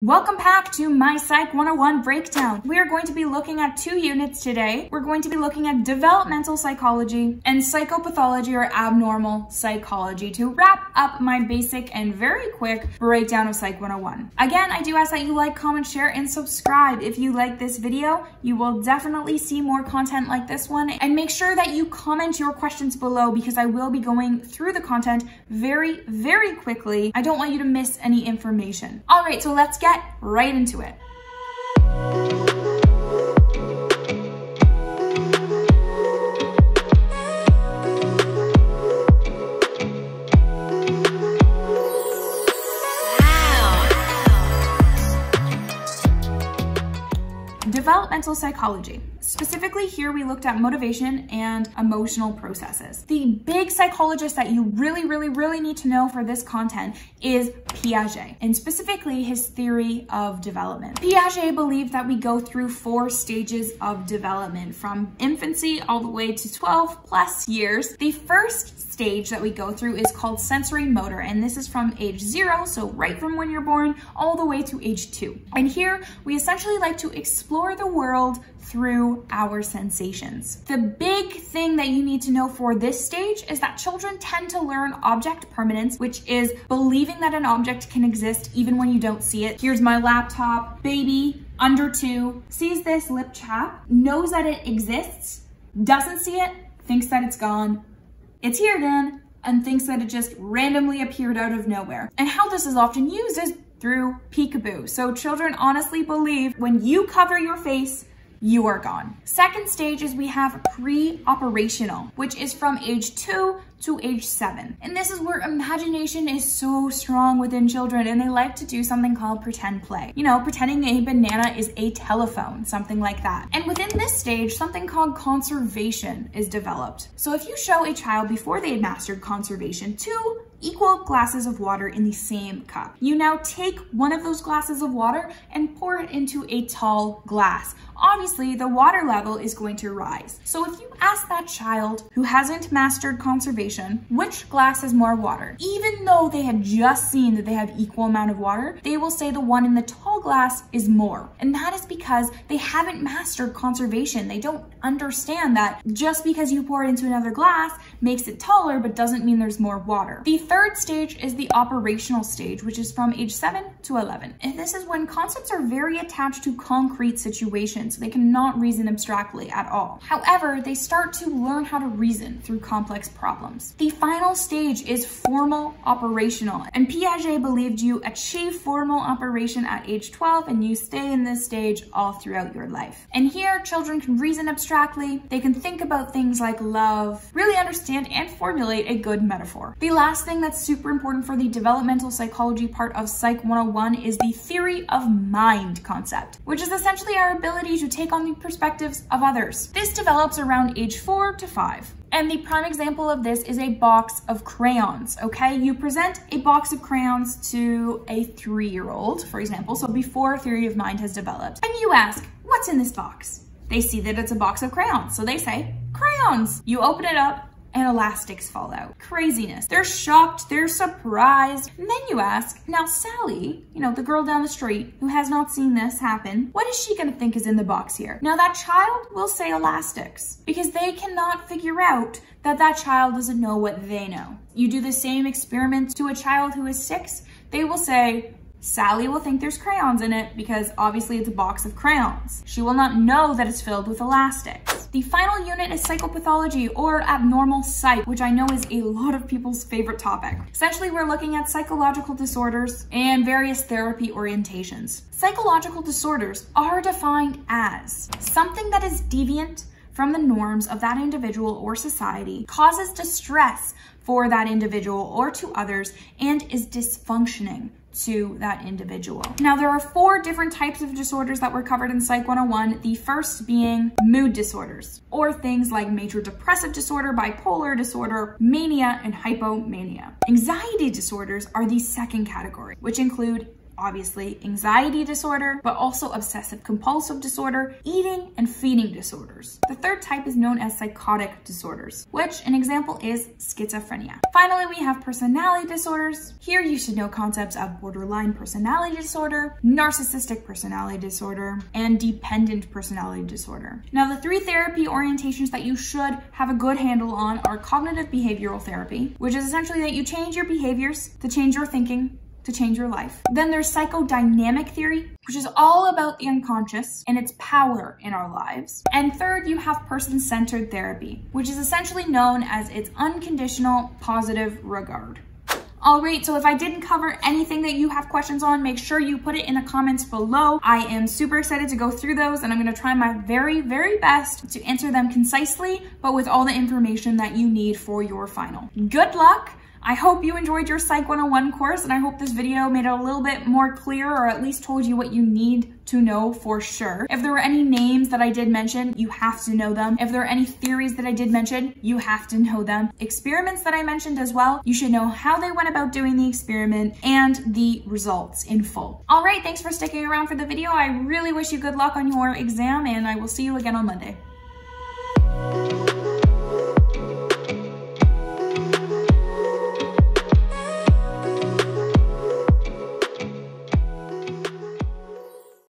Welcome back to my Psych 101 breakdown. We are going to be looking at 2 units today. We're going to be looking at developmental psychology and psychopathology or abnormal psychology to wrap up my basic and very quick breakdown of Psych 101. Again, I do ask that you like, comment, share, and subscribe. If you like this video, you will definitely see more content like this one. And make sure that you comment your questions below because I will be going through the content very, very quickly. I don't want you to miss any information. All right, so let's get right into it. Developmental psychology. Specifically here, we looked at motivation and emotional processes. The big psychologist that you really need to know for this content is Piaget, and specifically his theory of development. Piaget believed that we go through 4 stages of development from infancy all the way to 12 plus years. The first stage that we go through is called sensory motor, and this is from age 0, so right from when you're born, all the way to age 2. And here, we essentially like to explore the world through our sensations. The big thing that you need to know for this stage is that children tend to learn object permanence, which is believing that an object can exist even when you don't see it. Here's my laptop. Baby, under 2, sees this lip chap, knows that it exists, doesn't see it, thinks that it's gone. It's here again, and thinks that it just randomly appeared out of nowhere. And how this is often used is through peekaboo. So children honestly believe when you cover your face, you are gone. Second stage is we have pre-operational, which is from age 2 to age 7. And this is where imagination is so strong within children, and they like to do something called pretend play. You know, pretending a banana is a telephone, something like that. And within this stage, something called conservation is developed. So if you show a child before they had mastered conservation 2 equal glasses of water in the same cup, you now take one of those glasses of water and pour it into a tall glass. Obviously, the water level is going to rise. So if you ask that child who hasn't mastered conservation, which glass has more water, even though they had just seen that they have equal amount of water, they will say the one in the tall glass is more. And that is because they haven't mastered conservation. They don't understand that just because you pour it into another glass makes it taller, but doesn't mean there's more water. The third stage is the operational stage, which is from age 7 to 11. And this is when concepts are very attached to concrete situations. They cannot reason abstractly at all. However, they start to learn how to reason through complex problems. The final stage is formal operational, and Piaget believed you achieve formal operation at age 12 and you stay in this stage all throughout your life. And here, children can reason abstractly, they can think about things like love, really understand and formulate a good metaphor. The last thing that's super important for the developmental psychology part of Psych 101 is the theory of mind concept, which is essentially our ability to take on the perspectives of others. This develops around age 4 to 5. And the prime example of this is a box of crayons, okay? You present a box of crayons to a 3-year-old, for example, so before theory of mind has developed, and you ask, what's in this box? They see that it's a box of crayons, so they say, crayons. You open it up, and elastics fall out. Craziness. They're shocked, they're surprised. And then you ask, now Sally, you know, the girl down the street who has not seen this happen, what is she gonna think is in the box here? Now that child will say elastics because they cannot figure out that that child doesn't know what they know. You do the same experiment to a child who is 6, they will say, Sally will think there's crayons in it because obviously it's a box of crayons. She will not know that it's filled with elastics. The final unit is psychopathology or abnormal psych, which I know is a lot of people's favorite topic. Essentially, we're looking at psychological disorders and various therapy orientations. Psychological disorders are defined as something that is deviant from the norms of that individual or society, causes distress for that individual or to others, and is dysfunctioning to that individual. Now, there are 4 different types of disorders that were covered in Psych 101, the first being mood disorders, or things like major depressive disorder, bipolar disorder, mania, and hypomania. Anxiety disorders are the second category, which include obviously anxiety disorder, but also obsessive compulsive disorder, eating and feeding disorders. The third type is known as psychotic disorders, which an example is schizophrenia. Finally, we have personality disorders. Here you should know concepts of borderline personality disorder, narcissistic personality disorder, and dependent personality disorder. Now, the three therapy orientations that you should have a good handle on are cognitive behavioral therapy, which is essentially that you change your behaviors to change your thinking, to change your life. Then there's psychodynamic theory, which is all about the unconscious and its power in our lives. And third, you have person-centered therapy, which is essentially known as its unconditional positive regard. All right, so if I didn't cover anything that you have questions on, make sure you put it in the comments below. I am super excited to go through those, and I'm gonna try my very, very best to answer them concisely, but with all the information that you need for your final. Good luck. I hope you enjoyed your Psych 101 course, and I hope this video made it a little bit more clear, or at least told you what you need to know for sure. If there were any names that I did mention, you have to know them. If there are any theories that I did mention, you have to know them. Experiments that I mentioned as well, you should know how they went about doing the experiment and the results in full. All right, thanks for sticking around for the video. I really wish you good luck on your exam, and I will see you again on Monday.